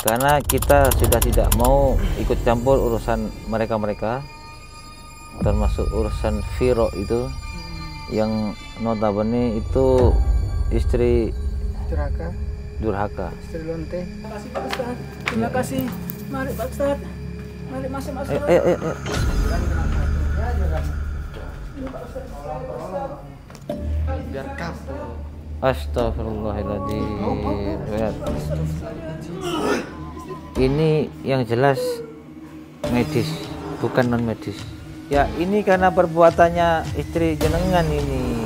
karena kita sudah tidak mau ikut campur urusan mereka-mereka, termasuk urusan Viro itu yang notabene itu istri durhaka. Istri lonte. Terima kasih Pak Ustaz. Terima kasih. Mari Pak Ustaz. Mari masuk. Ayo. Biar kapok. Astagfirullahaladzim. Ini yang jelas medis, bukan non medis. Ya ini karena perbuatannya istri jenengan ini.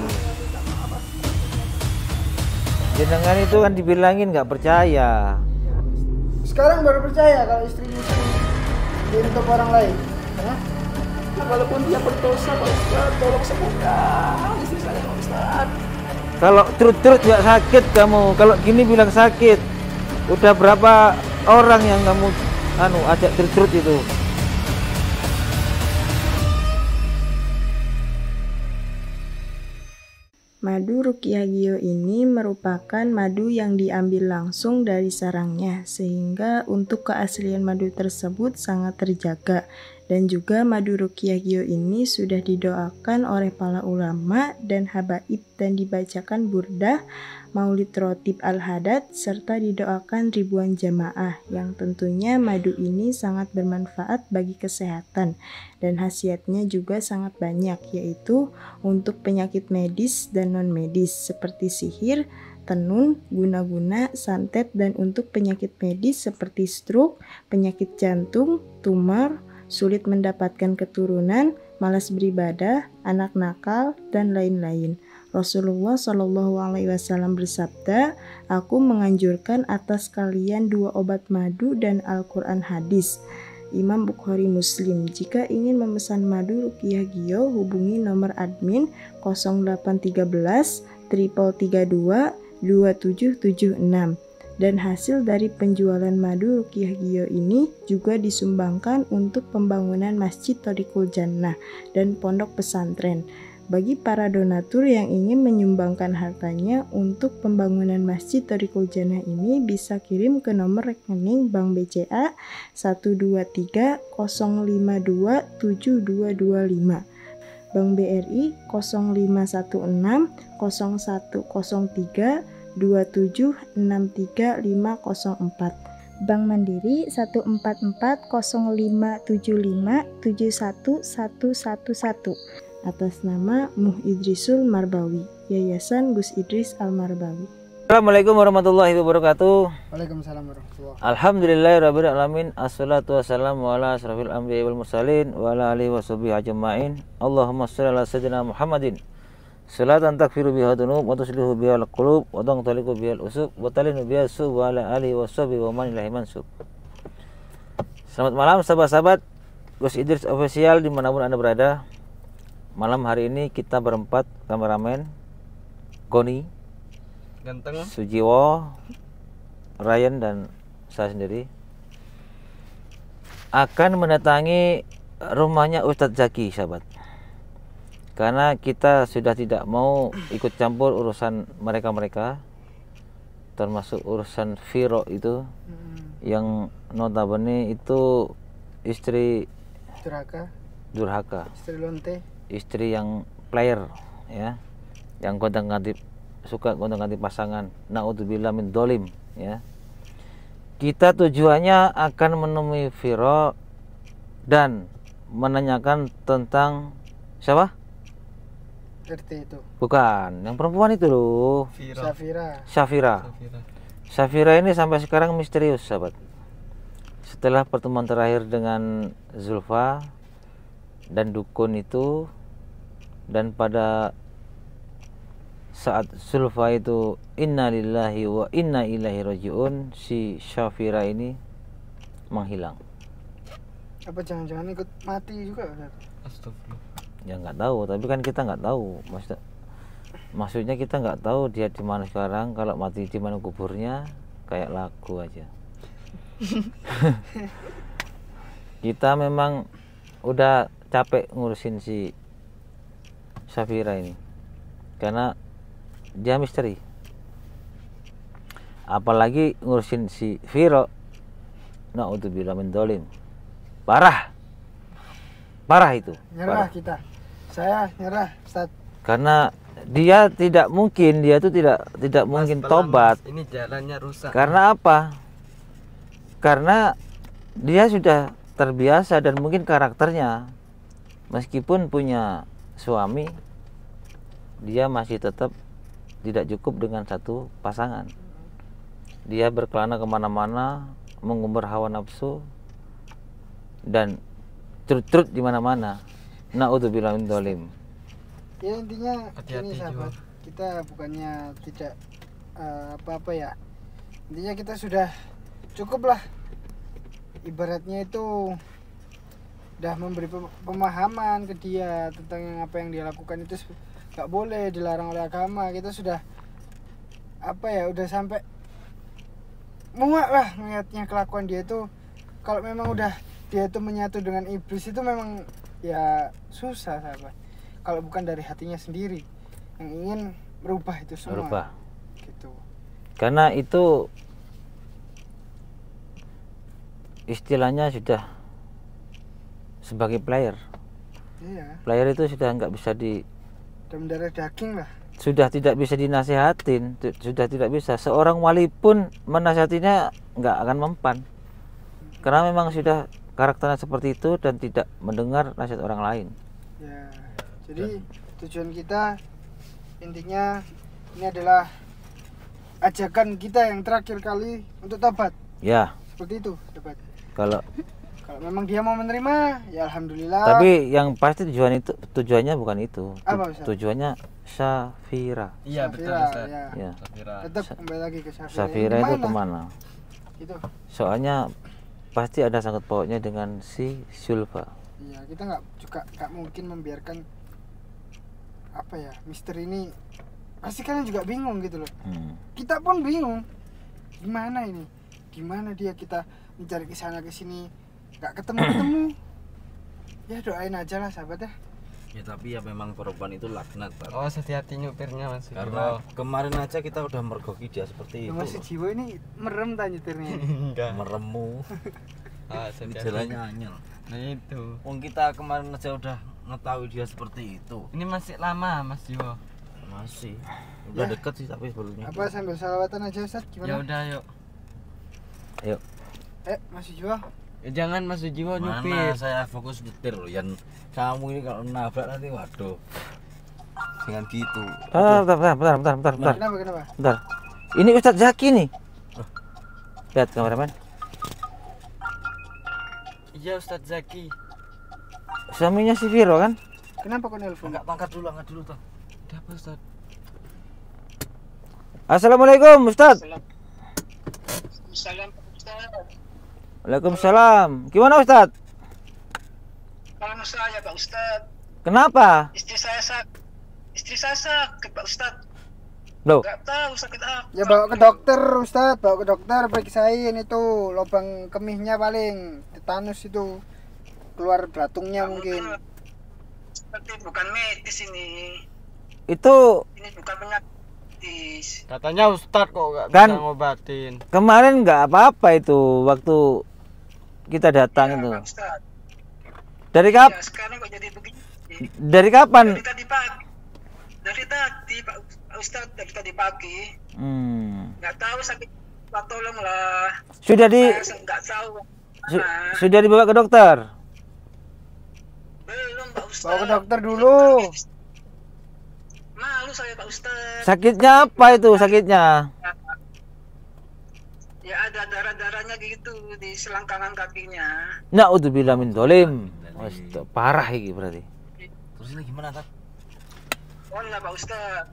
Jenengan itu kan dibilangin nggak percaya. Sekarang baru percaya kalau istrinya dia untuk orang lain. Hah? Walaupun dia berdosa Pak Ustaz, tolong sembuhkan istri saya Pak Ustaz. Kalau terus nggak sakit kamu, kalau gini bilang sakit. Udah berapa orang yang kamu ajak terus itu? Madu Ruqyah Gio ini merupakan madu yang diambil langsung dari sarangnya, sehingga untuk keaslian madu tersebut sangat terjaga. Dan juga madu Ruqyah Gio ini sudah didoakan oleh para ulama dan habaib dan dibacakan burdah, maulid rotib al-hadad, serta didoakan ribuan jamaah, yang tentunya madu ini sangat bermanfaat bagi kesehatan dan khasiatnya juga sangat banyak, yaitu untuk penyakit medis dan non-medis seperti sihir, tenun, guna-guna, santet, dan untuk penyakit medis seperti stroke, penyakit jantung, tumor, sulit mendapatkan keturunan, malas beribadah, anak nakal, dan lain-lain. Rasulullah Shallallahu Alaihi Wasallam bersabda, "Aku menganjurkan atas kalian 2 obat madu dan Al-Quran hadis." Imam Bukhari Muslim. Jika ingin memesan madu Ruqyah Gio, hubungi nomor admin 0813 332 2776. Dan hasil dari penjualan madu Ruqyah Gio ini juga disumbangkan untuk pembangunan Masjid Thoriqul Jannah dan pondok pesantren. Bagi para donatur yang ingin menyumbangkan hartanya untuk pembangunan Masjid Thoriqul Jannah ini bisa kirim ke nomor rekening Bank BCA 123 052 7225, Bank BRI 0516 0103 2763504, Bank Mandiri 1440575711111, atas nama Muh Idrisul Marbawi, Yayasan Gus Idris Al-Marbawi. Assalamualaikum warahmatullahi wabarakatuh. Waalaikumsalam warahmatullahi. Alhamdulillahirabbil alamin. Assalatu wassalamu ala asrofil anbiya'i wal mursalin wa ala alihi washabihi ajma'in. Allahumma shalli ala sayyidina Muhammadin. Salatan takfiru biha dunub wa tuslihu biha al-qulub wa taliku biha al-usub wa talinu biha sub wa ala alihi washabihi wa man ilahi mansub. Selamat malam sahabat-sahabat Gus Idris Official dimanapun Anda berada. Malam hari ini kita berempat, kameramen Goni, Ganteng, Sujiwo, Ryan, dan saya sendiri akan mendatangi rumahnya Ustadz Zaki, sahabat. Karena kita sudah tidak mau ikut campur urusan mereka-mereka, termasuk urusan Viro itu yang notabene itu istri durhaka, istri lonte, istri yang player, ya, yang suka gonta-ganti pasangan. Naudzubillah min dolim, ya. Kita tujuannya akan menemui Viro dan menanyakan tentang siapa? RT itu. Bukan, yang perempuan itu loh. Safira ini sampai sekarang misterius, sahabat. Setelah pertemuan terakhir dengan Zulfa dan dukun itu, dan pada saat Zulfa itu inna lillahi wa inna ilaihi rajiun, si Safira ini menghilang. Apa jangan-jangan ikut mati juga? Astagfirullah. Ya nggak tahu, tapi kan kita nggak tahu, maksudnya kita nggak tahu dia di mana sekarang. Kalau mati di mana kuburnya, kayak lagu aja. Kita memang udah capek ngurusin si Safira ini karena dia misteri, apalagi ngurusin si Viro Naudzubillah min dzalim. Parah itu. Nyerah Parah. kita. Saya nyerah, Ustaz. Karena dia tidak mungkin tobat. Ini jalannya rusak. Karena apa? Karena dia sudah terbiasa dan mungkin karakternya, meskipun punya suami, dia masih tetap tidak cukup dengan satu pasangan. Dia berkelana kemana-mana, mengumbar hawa nafsu, dan trut-trut di mana-mana. Naudzubillah min dzalim. Ya intinya Hati-hati ini sahabat, juga. kita bukannya tidak apa-apa ya. Intinya kita sudah cukup lah. Ibaratnya itu udah memberi pemahaman ke dia tentang apa yang dia lakukan itu nggak boleh, dilarang oleh agama. Kita sudah apa ya, udah sampai muak lah ngeliatnya kelakuan dia itu. Kalau memang udah dia itu menyatu dengan iblis itu memang ya susah sahabat. Kalau bukan dari hatinya sendiri yang ingin merubah itu semua. Merubah. Gitu. Karena itu istilahnya sudah sebagai player. Iya, Player itu sudah nggak bisa udah mendarah daging lah. sudah tidak bisa dinasihatin, sudah tidak bisa. Seorang wali pun menasihatinya nggak akan mempan, karena memang sudah karakternya seperti itu dan tidak mendengar nasihat orang lain. Ya, jadi tujuan kita intinya ini adalah ajakan kita yang terakhir kali untuk tobat. Ya, Seperti itu, sobat. kalau Kalau memang dia mau menerima, ya alhamdulillah. tapi yang pasti tujuannya bukan itu. Apa, Ustaz? Tujuannya Syafira. Iya betul Safira, Ustaz. ya. Ya. Safira. Tetap kembali lagi ke Safira. Syafira itu kemana? Itu. Soalnya pasti ada sangkut pautnya dengan si Sulfa. Iya, kita nggak mungkin membiarkan apa ya, misteri ini. Pasti kalian juga bingung gitu loh. Kita pun bingung. Gimana ini? Gimana dia, kita mencari ke sana ke sini nggak ketemu. Ya doain aja lah sahabat ya. Ya tapi ya memang perempuan itu laknat, Pak. Oh, hati-hati nyupirnya Mas. Karena kemarin aja kita udah mergoki dia seperti Mas itu. Jiwo ini merem tak nyetirnya. enggak. Meremu. Ah, Ini hati-hati. jalannya anyel. Nah itu. Wong kita kemarin aja udah ngetahui dia seperti itu. Ini masih lama Mas Jiwo. Masih. Udah Ya. deket sih tapi sebelumnya. Apa sambil salawatan aja Ustaz? Ya Gimana? udah yuk. Ayo. Mas Jiwo. Jangan Mas Jiwo Mana nyupir. saya fokus nyetir loh. Yang kamu ini kalau nabrak nanti waduh. Dengan gitu. Bentar. Kenapa? Bentar. Ini Ustadz Zaki nih. Lihat kameramen. Iya Ustaz Zaki. Suaminya si Viro kan? Kenapa kau nelpon? Enggak, angkat dulu toh. Udah apa Ustaz? Assalamualaikum Ustadz. Salam Ustaz. Waalaikumsalam. Gimana Ustadz? Kalau saya Pak Ustaz, Kenapa? istri saya sakit Pak Ustaz. Loh, Enggak tahu sakit apa. Ya bawa ke dokter Ustaz, bawa ke dokter, periksain itu lubang kemihnya paling tetanus itu. Keluar belatungnya mungkin. Seperti bukan medis ini. itu Ini bukan penyakit medis. Katanya Ustaz kok nggak Kan- bisa ngobatin. kemarin nggak apa-apa itu waktu kita datang itu. Pak Ustaz. Dari Ya, kap sekarang kok jadi begini. dari kapan? Dari tadi pagi. Dari tadi Pak Ustaz, dari tadi pagi. Enggak tahu sakit apa, tolonglah. Sudah di Saya enggak tahu. su- Nah, sudah dibawa ke dokter. belum Pak Ustaz. Bawa ke dokter dulu. Malu saya Pak Ustaz. Sakitnya apa itu sakitnya? Ya ada darah-darahnya gitu di selangkangan kakinya. Naudzubillah min dzalim. Parah ini berarti. Terus ini gimana, Tat? Oh lah Pak Ustaz,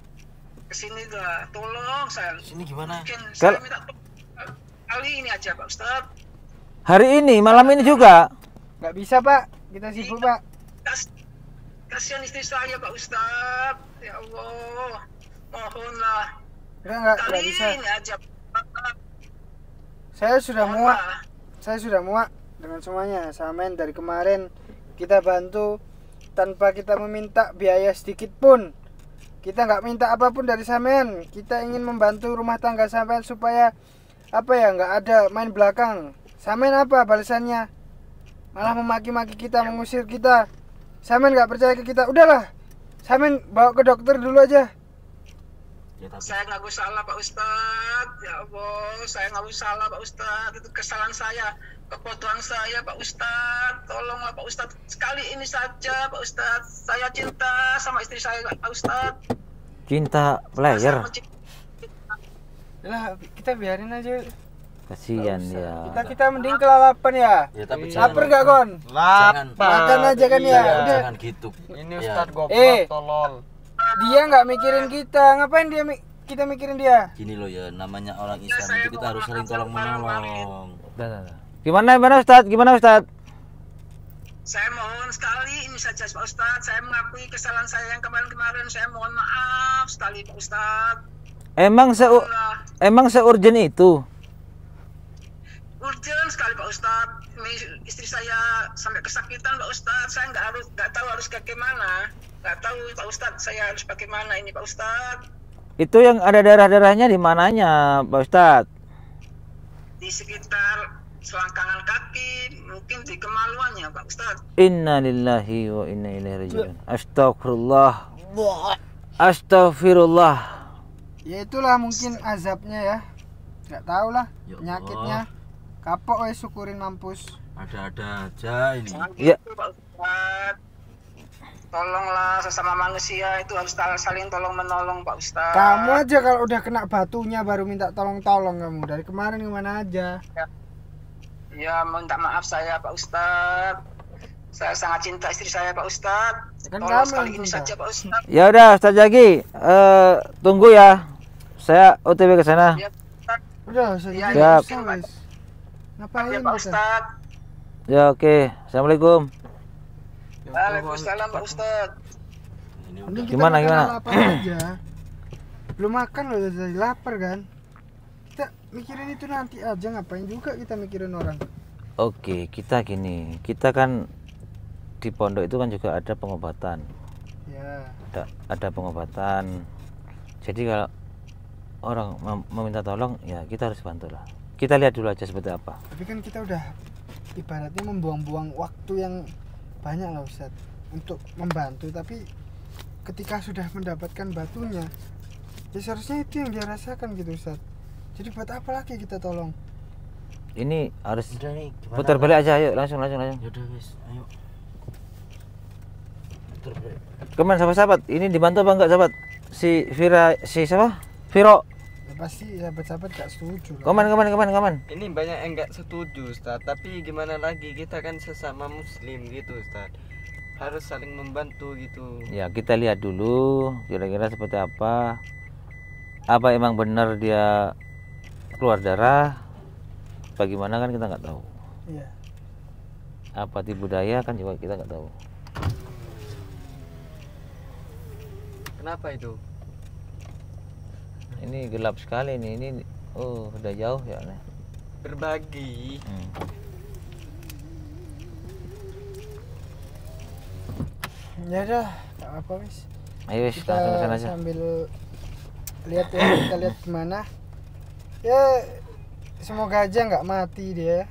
kesini lah, tolong saya. Sini gimana? Mungkin Kal- saya minta kali ini aja Pak Ustaz. Hari ini, malam ini juga. Nggak bisa Pak, kita sibuk Pak. Kasihan istri saya Pak Ustaz. Ya Allah, mohonlah Nggak kali bisa. ini aja. Pak. Saya sudah muak. Mohonlah. Saya sudah muak dengan semuanya. Samen dari kemarin kita bantu tanpa kita meminta biaya sedikit pun. Kita nggak minta apapun dari Samen. Kita ingin membantu rumah tangga Samen supaya apa ya, nggak ada main belakang. Samen apa balasannya? Malah memaki-maki kita, mengusir kita. Samen nggak percaya ke kita. Udahlah, Samen bawa ke dokter dulu aja. Ya, tapi Saya ngaku salah Pak Ustadz. Ya Allah, saya ngaku salah Pak Ustadz. Itu kesalahan saya, kebodohan saya Pak Ustadz. Tolonglah Pak Ustadz, sekali ini saja Pak Ustadz. Saya cinta sama istri saya Pak Ustadz. Cinta player. Lah, kita biarin aja. Kasihan ya. Kita mending kelalapan ya. ya tapi Lapar gak Gon? Jangan Makan aja kan ya. Iya. Udah. jangan gitu. Ini Ya. Ustadz goblok Eh. tolol. Dia nggak mikirin kita. Ngapain kita mikirin dia? Gini loh ya, namanya orang Islam itu kita harus saling tolong menolong. Dah. Gimana Ustadz? Gimana Ustadz? Saya mohon sekali ini saja Pak Ustadz. Saya mengakui kesalahan saya yang kemarin-kemarin. Saya mohon maaf sekali Pak Ustadz. Emang seurgent itu? Urgent sekali Pak Ustadz. Ini istri saya sampai kesakitan Pak Ustadz. Saya nggak tahu harus bagaimana. Nggak tahu Pak Ustadz, saya harus bagaimana ini Pak Ustadz. Itu yang ada darah-darahnya di mananya, Pak Ustadz? Di sekitar selangkangan kaki, mungkin di kemaluannya Pak Ustadz. Inna lillahi wa inna ilaihi raji'un. Astagfirullah. Astagfirullah. Ya itulah mungkin azabnya ya. Nggak tahu lah Ya Allah. penyakitnya. Kapok wes syukurin mampus. Ada-ada aja ini. Jangan Ya. gitu Pak Ustadz. Tolonglah sesama manusia itu harus saling tolong menolong Pak Ustadz. Kamu aja kalau udah kena batunya baru minta tolong-tolong kamu. Dari kemarin kemana aja? Ya minta maaf saya Pak Ustadz. Saya sangat cinta istri saya Pak Ustadz. Kan Tolong kamu sekali yang ini cinta. saja Pak Ustadz. Ya udah, Ustadz Zaki, tunggu ya. Saya OTW ke sana. Ya Pak Ustadz. Udah, usah Ya, gitu, siap. usah, wes. Ngapain Ya Pak kita? Ustadz. Ya oke. Assalamualaikum. Waalaikumsalam Pak Ustadz. Ini Mending udah kita Gimana, makan gimana? lapar aja. Belum makan loh dari lapar kan? Kita mikirin itu nanti aja, ngapain juga kita mikirin orang. Oke, kita gini. Kita kan di pondok itu kan juga ada pengobatan. Ya. Ada pengobatan. Jadi kalau orang meminta tolong, ya kita harus bantu lah. Kita lihat dulu aja seperti apa. Tapi kan kita udah ibaratnya membuang-buang waktu yang banyak lah Ustaz untuk membantu, tapi ketika sudah mendapatkan batunya ya seharusnya itu yang dia rasakan gitu Ustaz. Jadi buat apa lagi kita tolong? Ini harus udah nih, gimana? putar balik aja, ayo langsung. Ya udah wis, ayo. Putar balik. Kemana sahabat-sahabat? Ini dibantu apa enggak sahabat? Si Vira, si siapa? Viro. Ya pasti sahabat-sahabat gak setuju lah. Kaman. Ini banyak yang nggak setuju Ustadz, tapi gimana lagi, kita kan sesama muslim gitu Ustadz, harus saling membantu gitu. Ya kita lihat dulu kira-kira seperti apa. Apa emang benar dia keluar darah? Bagaimana kan kita nggak tahu. Iya. Apa tipu daya kan juga kita nggak tahu. Kenapa itu? Ini gelap sekali nih. Ini udah jauh ya nih. Berbagi. Ya udah, gak apa wis. Ayo wis, Kita langsung ke sana aja. sambil lihat ya, kita lihat gimana. Ya semoga aja nggak mati dia.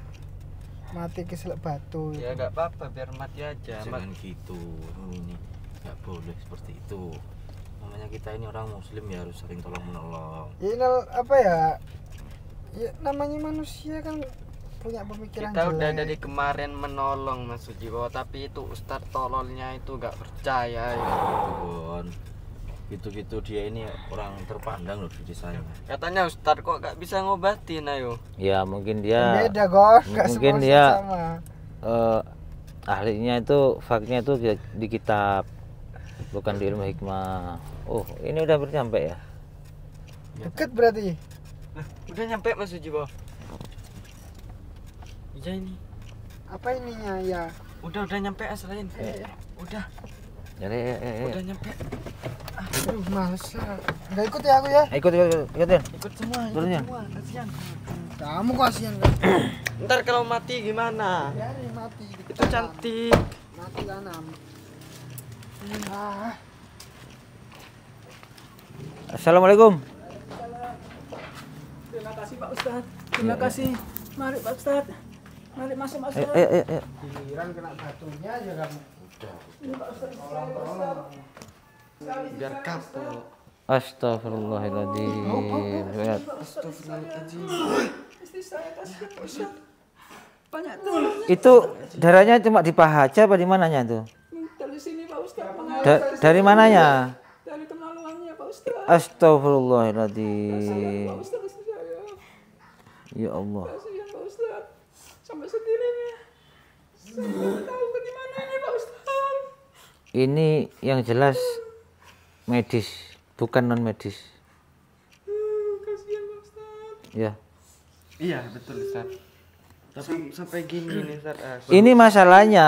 Mati keselak batu. Ya nggak apa-apa, biar mati aja. Jangan gitu. Ini nggak boleh seperti itu. Namanya kita ini orang muslim ya harus saling tolong menolong. Ya ini apa ya? Ya namanya manusia kan punya pemikiran Kita udah jelek. dari kemarin menolong Mas Sujiwo, tapi itu Ustadz tololnya itu nggak percaya ya. Bon. Gitu-gitu dia ini orang terpandang loh di desanya. Katanya Ustadz kok nggak bisa ngobatin, ayo. Ya mungkin dia Beda Gon, nggak mungkin semua dia sama. ahlinya itu faknya itu di kitab, bukan di ilmu hikmah. Oh ini udah bersampai ya. Deket berarti. Lah, udah nyampe Mas Sujiwo. Iya ini. Apa ininya ya? Udah nyampe asalain. Udah Jadi nyampe. Aduh males lah. Nggak ikut ya aku ya? ikutin. Ikut semua, Turunnya. kasihan. Kamu kasihan kan? Ntar kalau mati gimana? Ya nih mati. Itu cantik. Mati tanam. Ah, Assalamualaikum. Terima kasih Pak Ustadz. Terima kasih. Mari Pak Ustadz. Mari masuk. Ayo. Giliran kena batunya aja kamu. Ini Pak Ustaz. Biar kapok. Astagfirullahaladzim. Lihat. Astagfirullahaladzim. Istri saya kasihan Pak Ustaz. Banyak tuh. Itu darahnya cuma di paha aja apa di mananya tuh? Dari sini Pak Ustaz. Dari mananya? Dari kemaluannya Pak Ustaz. Astagfirullahaladzim. Pak Ustaz istri saya. Ya Allah. Kasihan Pak Ustaz. Sampai sendirinya. Saya nggak tahu ke mana ini Pak Ustaz. Ini yang jelas medis, bukan non medis. Kasihan Pak Ustaz. Ya. Iya betul Ustaz. Tapi sampai gini nih Ustaz. Ini masalahnya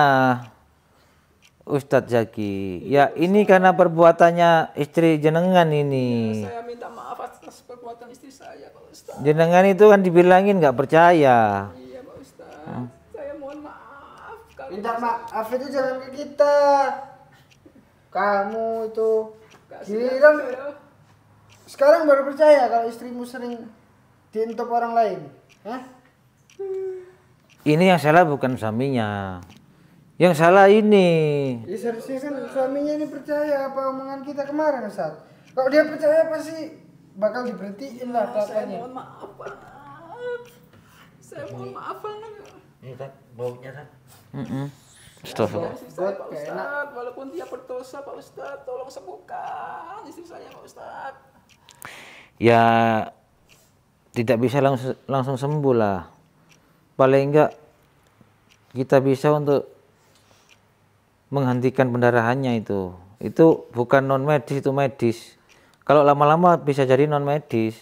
Ustadz Zaki. Ya ini karena perbuatannya istri jenengan ini. Saya minta maaf atas perbuatan istri saya Pak Ustaz. Jenengan itu kan dibilangin nggak percaya. Iya Pak Ustaz. Saya mohon maaf. Minta maaf itu jangan ke kita. Kamu itu giliran sekarang baru percaya kalau istrimu sering diintop orang lain. Hah? Ini yang salah bukan suaminya. Yang salah ini. Ya seharusnya kan suaminya ini percaya apa omongan kita kemarin, Ustaz. Kalau dia percaya pasti bakal diberhentiin lah Saya katanya. mohon maaf banget. Saya mohon maaf banget. Ini Tat, baunya Tat. Astagfirullah. Istri saya Pak Ustaz, walaupun dia berdosa Pak Ustaz, tolong sembuhkan istri saya Pak Ustaz. Ya tidak bisa langsung sembuh lah. Paling enggak kita bisa untuk menghentikan pendarahannya itu. Itu bukan non medis, itu medis. Kalau lama-lama bisa jadi non medis.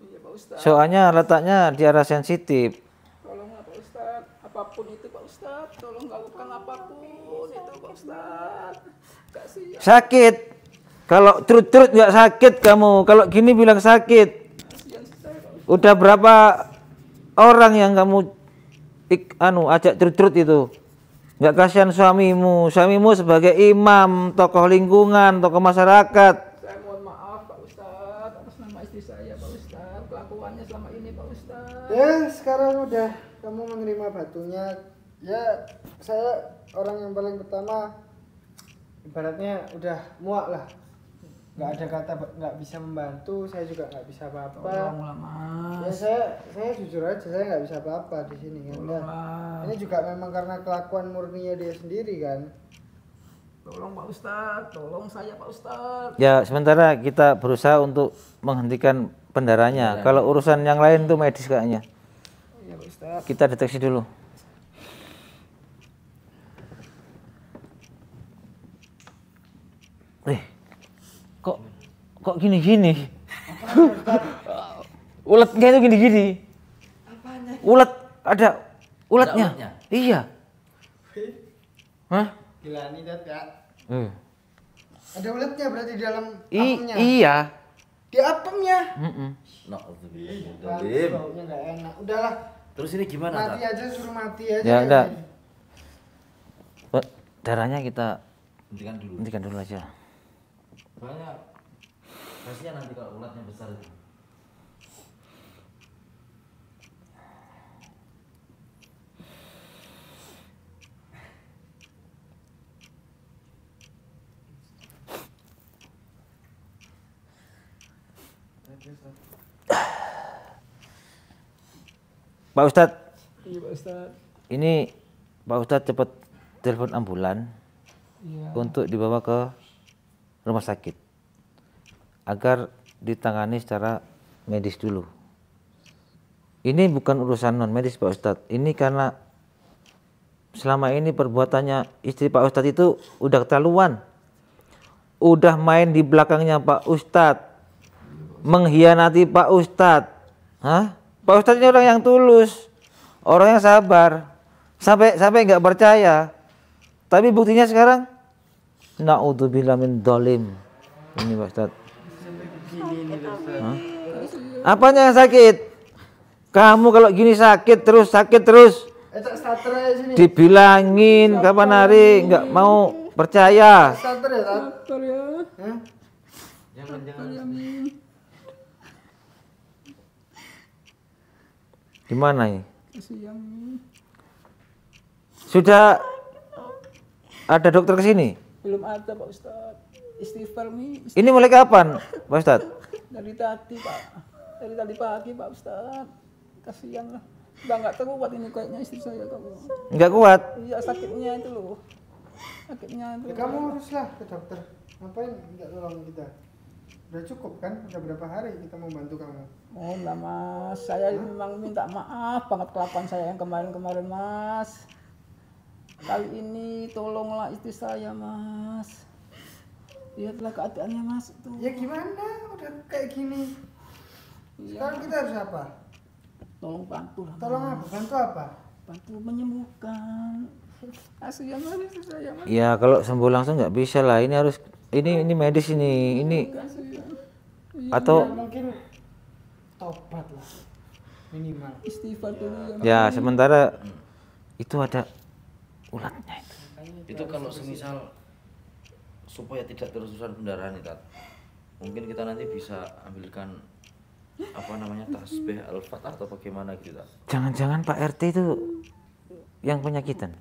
Iya Pak Ustaz. Soalnya letaknya di area sensitif. Tolonglah Pak Ustaz, apapun itu Pak Ustaz, tolong lakukan apapun itu Pak Ustaz. Kasihan, Sakit. Kalau terus nggak sakit kamu. Kalau gini bilang sakit. kasihan saya Pak Ustaz. Udah berapa orang yang kamu ajak terus itu? Nggak kasihan suamimu. Suamimu sebagai imam, tokoh lingkungan, tokoh masyarakat. Saya mohon maaf Pak Ustaz atas nama istri saya Pak Ustaz, kelakuannya selama ini Pak Ustaz. Ya sekarang udah kamu menerima batunya. Ya saya orang yang paling pertama ibaratnya udah muak lah. Nggak ada kata nggak bisa membantu, saya juga nggak bisa apa-apa. Tolonglah Ya Mas. saya jujur aja saya nggak bisa apa-apa di sini kan. Ya, Tolonglah. ini juga memang karena kelakuan murninya dia sendiri kan. Tolong Pak Ustaz, tolong saya Pak Ustaz. Ya sementara kita berusaha untuk menghentikan pendarahannya. Kalau urusan yang lain tuh medis kayaknya. Iya Pak Ustaz. Kita deteksi dulu. Kok gini-gini? Uletnya itu gini-gini. Ulet ada uletnya. uletnya? Iya. Hah? Gila nih Dat ya. Hmm. Ada uletnya berarti di dalam apemnya. Iya. Di apemnya. Na'udzubillah. Baunya nggak enak. Udahlah. Terus ini gimana Mati Tat? aja suruh mati aja. Ya enggak. Darahnya kita Hentikan dulu. aja. Soalnya kasihan nanti kalau ulatnya besar itu. Pak Ustadz, Iya Pak Ustaz. ini Pak Ustadz cepat telepon ambulan Iya. untuk dibawa ke rumah sakit agar ditangani secara medis dulu. Ini bukan urusan non medis Pak Ustadz. Ini karena selama ini perbuatannya istri Pak Ustadz itu udah keterlaluan. Udah main di belakangnya Pak Ustadz, mengkhianati Pak Ustadz. Hah? Pak Ustadz ini orang yang tulus, orang yang sabar, sampai nggak percaya. Tapi buktinya sekarang, naudzubillah min dolim. Ini Pak Ustadz. Hah? Apanya yang sakit? Kamu kalau gini sakit terus. Tak starter aja sini. Dibilangin kapan hari nggak mau percaya. Starter ya, Tat? Sabar ya. Hah? Gimana ini? Kasihan. Sudah ada dokter ke sini? Belum ada Pak Ustadz. Istighfar nih. Ini mulai kapan, Pak Ustadz? Dari tadi Pak. Dari tadi pagi Pak Ustadz. Kasihan lah. Udah nggak terubat ini kayaknya istri saya kalau. Nggak kuat? Iya sakitnya itu loh. Sakitnya itu. Ya, kamu uruslah ke dokter. Ngapain nggak tolong kita? Udah cukup kan? Udah berapa hari kita mau bantu kamu? Oh lah Mas, saya memang minta maaf banget kelakuan saya yang kemarin-kemarin Mas. Kali ini tolonglah istri saya Mas. Lihatlah keadaannya Mas itu. Ya gimana? Udah kayak gini. Sekarang kita harus apa? Tolong bantu lah. Tolong apa? Bantu apa? Bantu menyembuhkan. Kasihan Mas istri saya Mas. Ya kalau sembuh langsung nggak bisa lah. Ini harus ini medis ini Kasihan. atau Ya, mungkin tobat lah minimal. Istighfar dulu ya sementara itu ada ulatnya itu. Itu kalau semisal supaya tidak terusan pendarahan itu, mungkin kita nanti bisa ambilkan apa namanya tasbih al-fatah atau bagaimana gitu, Tat. Jangan-jangan Pak RT itu yang penyakitan?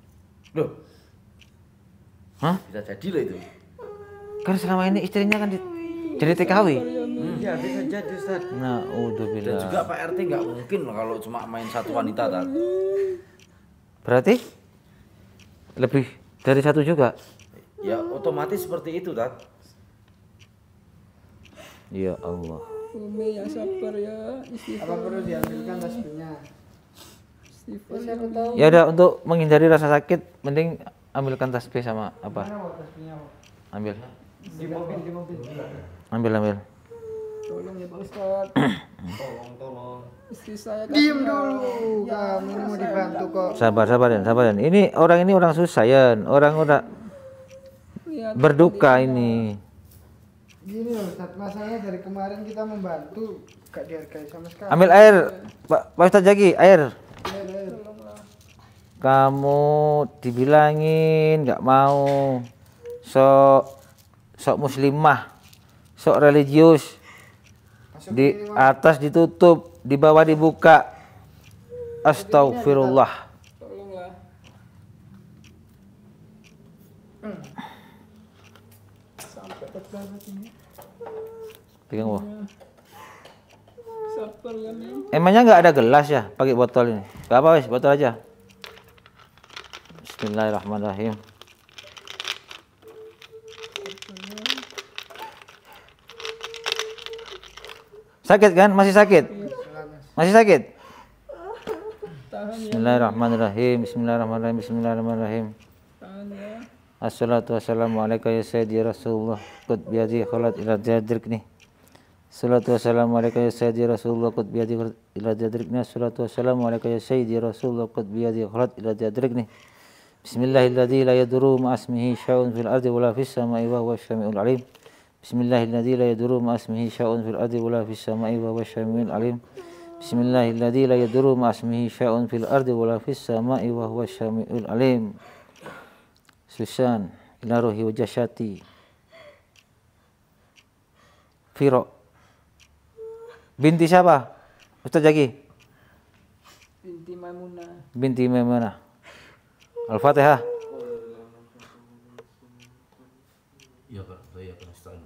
Loh, Hah? bisa jadi loh itu. Kan selama ini istrinya kan jadi TKW. Iya bisa jadi Ustaz. Nah, Dan juga Pak RT nggak mungkin kalau cuma main satu wanita, Tat. berarti lebih dari satu juga. Ya otomatis seperti itu, Tat. Ya Allah. Umi yang sabar ya. Apa Istighfar. perlu diambilkan tasbihnya? Istighfar. Siapa tahu. Ya udah, untuk menghindari rasa sakit mending ambilkan tasbih sama apa? Mana mau tasbihnya? Ambil. Di mobil. Ambil. Tolong ya Pak Ustadz. Tolong. Istri saya Diem kasihan. dulu. Ya, Kamu mau dibantu kok. Sabar Dan. Ini orang susah ya. Orang udah Lihat berduka ini. Gini loh Ustaz, masalahnya dari kemarin kita membantu gak dihargai sama sekali. Ambil air, Pak Ustadz Jaki, air. Air. Kamu dibilangin nggak mau, sok muslimah, sok religius. Masuk Di sini, Mas. atas ditutup, di bawah dibuka. Astagfirullah. tolonglah. Sampai terbanget ini. Pegang bawah. Sabar ya nih. Emangnya nggak ada gelas ya pakai botol ini? Gak apa wes, botol aja. Bismillahirrahmanirrahim. Sakit kan? Masih sakit? Masih sakit? Tahan ya. Bismillahirrahmanirrahim. Tahan ya. Assalatu wassalamu alaika ya sayyidi Rasulullah qad biyadi khalat ila jadrikni. Assalatu wassalamu alaika ya sayyidi Rasulullah qad biyadi khalat ila jadrikni. Assalatu wassalamu alaika ya sayyidi Rasulullah qad biyadi khalat ila jadrikni. Bismillahilladzi la yadurru ma ismihi syai'un fil ardi wala fis samai wa huwa syami'ul alim. Bismillahilladzi la yadurru ma ismihi syai'un fil ardi wala fis samai wa huwa syami'ul alim. Bismillahilladzi la yadurru ma ismihi syai'un fil ardi wala fis samai wa huwa syami'ul alim. Susan ila ruhi wa jasyati Firo binti siapa? Ustaz Jaki? Binti Maimunah. Binti Maimunah. Al-Fatihah. Ya Pak, saya akan start.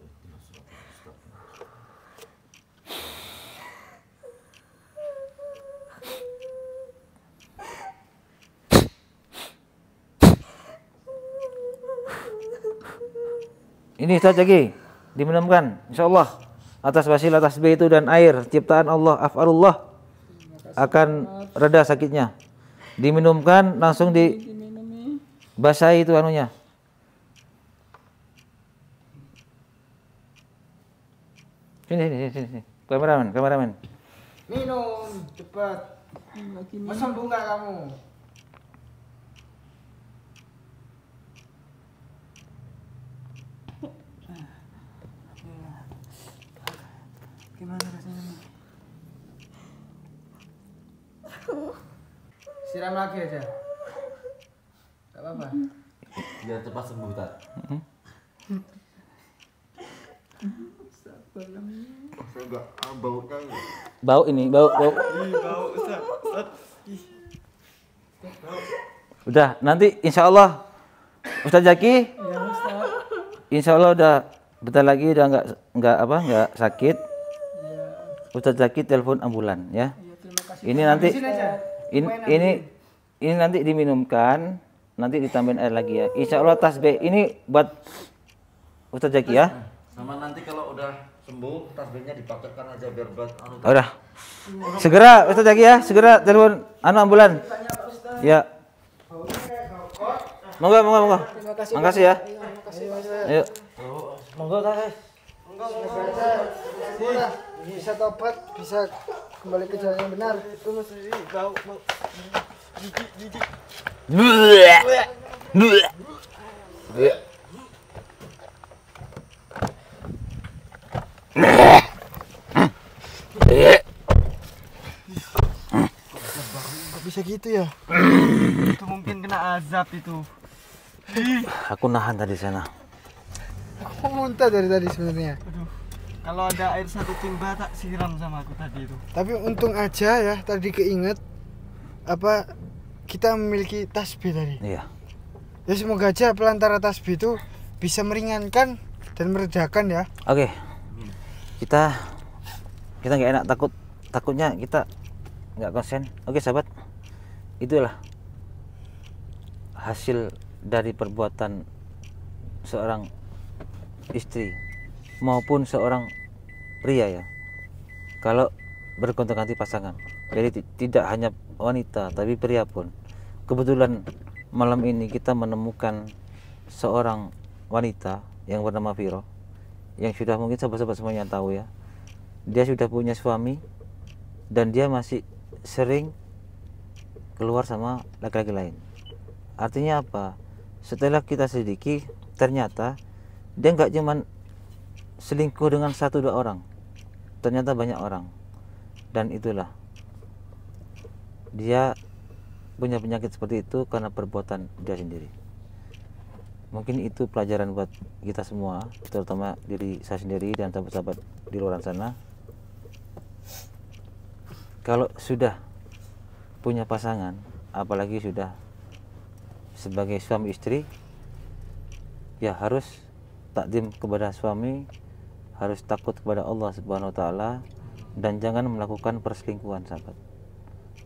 Ini Ustaz Jaki diminumkan insyaallah atas wasilah tasbih itu dan air ciptaan Allah af'alullah akan reda sakitnya. Diminumkan langsung Diminum nih. dibasahi itu anunya. Sini. Kameramen. Minum, cepat. Lagi Mau sembuh nggak kamu? gimana rasanya nih? Siram lagi aja. Gak apa-apa. Biar cepat sembuh, Tat. Sabar ya nih. Saya enggak baunya. Bau ini, bau. Bau Ustaz. Udah, nanti insya Allah Ustadz Zaki, insya Allah udah bentar lagi udah nggak sakit. Ustadz Zaki telepon ambulan ya. Ini nanti ini nanti diminumkan, nanti ditambahin air lagi ya. Insya Allah tasbih ini buat Ustadz Zaki ya. Sama nanti kalau udah sembuh tasbihnya dipakaikan aja biar buat Udah. Segera Ustadz Zaki ya, segera telepon ambulan. Ya. Monggo. Makasih ya. Ayo. Monggo guys. Bisa tobat, bisa kembali ke jalan yang benar. Kok bisa gitu ya? Itu mungkin kena azab itu. Aku nahan tadi sana. Aku muntah dari tadi sebenarnya. Aduh, kalau ada air 1 timba tak siram sama aku tadi itu. Tapi untung aja ya tadi keinget apa kita memiliki tasbih tadi. Iya. Ya semoga aja pelantara tasbih itu bisa meringankan dan meredakan ya. Oke. Kita nggak enak, takutnya kita nggak konsen. Oke sahabat, itulah hasil dari perbuatan seorang istri maupun seorang pria ya, kalau bergonta-ganti pasangan. Jadi tidak hanya wanita tapi pria pun. Kebetulan malam ini kita menemukan seorang wanita yang bernama Viro, yang sudah mungkin sahabat-sahabat semuanya tahu ya, dia sudah punya suami dan dia masih sering keluar sama laki-laki lain. Artinya apa? Setelah kita selidiki, ternyata dia nggak cuman selingkuh dengan 1-2 orang, ternyata banyak orang. Dan itulah dia punya penyakit seperti itu karena perbuatan dia sendiri. Mungkin itu pelajaran buat kita semua, terutama diri saya sendiri dan sahabat-sahabat di luar sana. Kalau sudah punya pasangan, apalagi sudah sebagai suami istri, ya harus takdim kepada suami, harus takut kepada Allah Subhanahu wa taala, dan jangan melakukan perselingkuhan sahabat.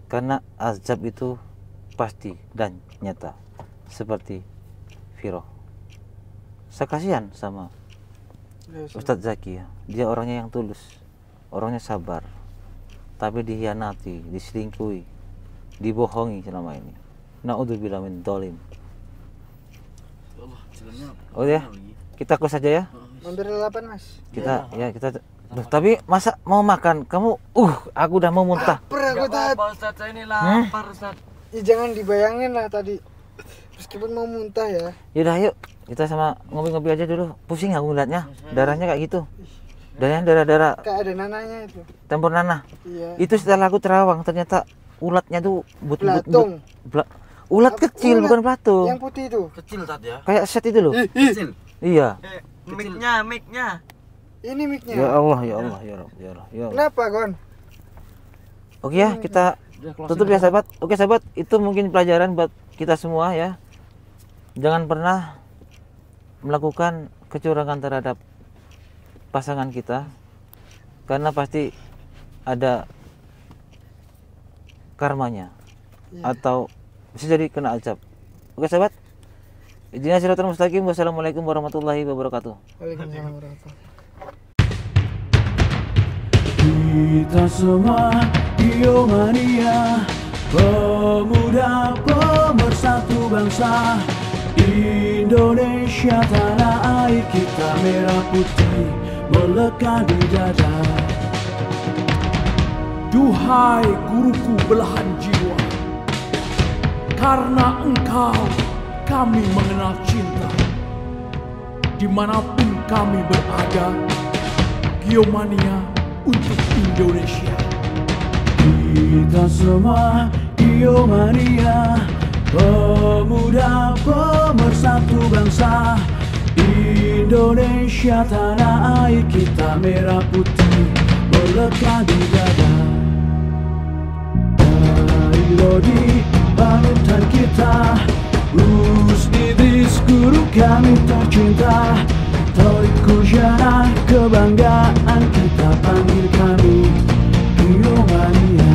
Karena azab itu pasti dan nyata. Seperti Viro. Saya kasihan sama Ustadz Zaki ya. Dia orangnya yang tulus, orangnya sabar, tapi dihianati, diselingkuhi, dibohongi selama ini. Na'udzubillah min dzalim. Oh ya, kita close saja ya. Mampir 8 Mas. Kita ya kita. Duh, tapi masa mau makan kamu? Aku udah mau muntah. Lapar aku tadi. Pak Ustadz, saya ini lapar Ustadz. Ya, jangan dibayangin lah tadi. Meskipun mau muntah ya. Yaudah yuk, kita sama ngopi-ngopi aja dulu. Pusing aku ngeliatnya, darahnya kayak gitu. Darah Kayak ada nananya itu. campur nanah. Iya. Itu setelah aku terawang, ternyata ulatnya tuh Belatung. ulat kecil, Ulat. bukan belatung. Yang putih itu. kecil tadi ya. Kayak set itu loh. Kecil. Iya. Mic-nya. Ini mic-nya. Ya Allah, ya Allah, ya Rabb, ya Allah, ya Allah. Kenapa, Gon? Oke ya, kita tutup ya sahabat. Oke sahabat, itu mungkin pelajaran buat kita semua ya. Jangan pernah melakukan kecurangan terhadap pasangan kita, karena pasti ada karmanya, atau bisa jadi kena azab. Oke sahabat, Ihdinas siratal mustaqim. Wassalamualaikum warahmatullahi wabarakatuh. Waalaikumsalam warahmatullahi. Kita semua Biomania, pemuda pemersatu bangsa. Indonesia tanah air kita, merah putih melekat di dada. Duhai guruku belahan jiwa, karena engkau kami mengenal cinta. Dimanapun kami berada, Biomania untuk Indonesia. Kita semua Biomania, pemuda pemersatu bangsa. Indonesia tanah air kita, merah putih melekat di dada. Dari Lodi Banuta kami tercinta, Torik Kujana, kebanggaan kita panggil kami Giomania.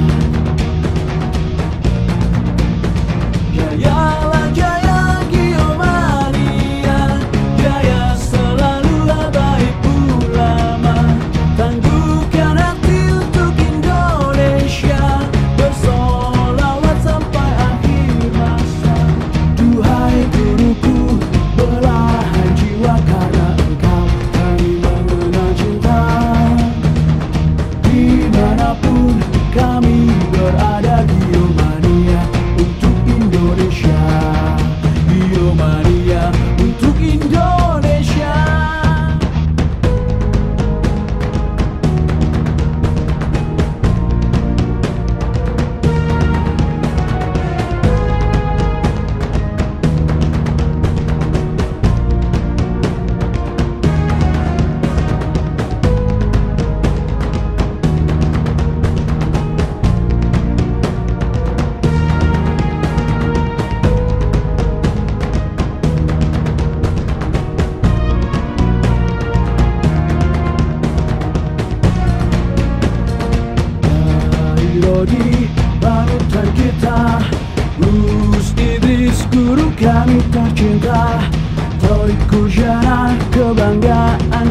Jayalah jaya Giomania, jaya selalu habaib ulama, tangguhkan hati untuk Indonesia, bersolawat sampai akhir masa. Duhai guruku, belahan jiwa karena engkau kami mengenal cinta. Dimanapun kami berada, Giomania untuk Indonesia, Giomania untuk Indonesia. Rodi, panutan kita, Gus Idris, guru kami tercinta, Torik Kujana, kebanggaan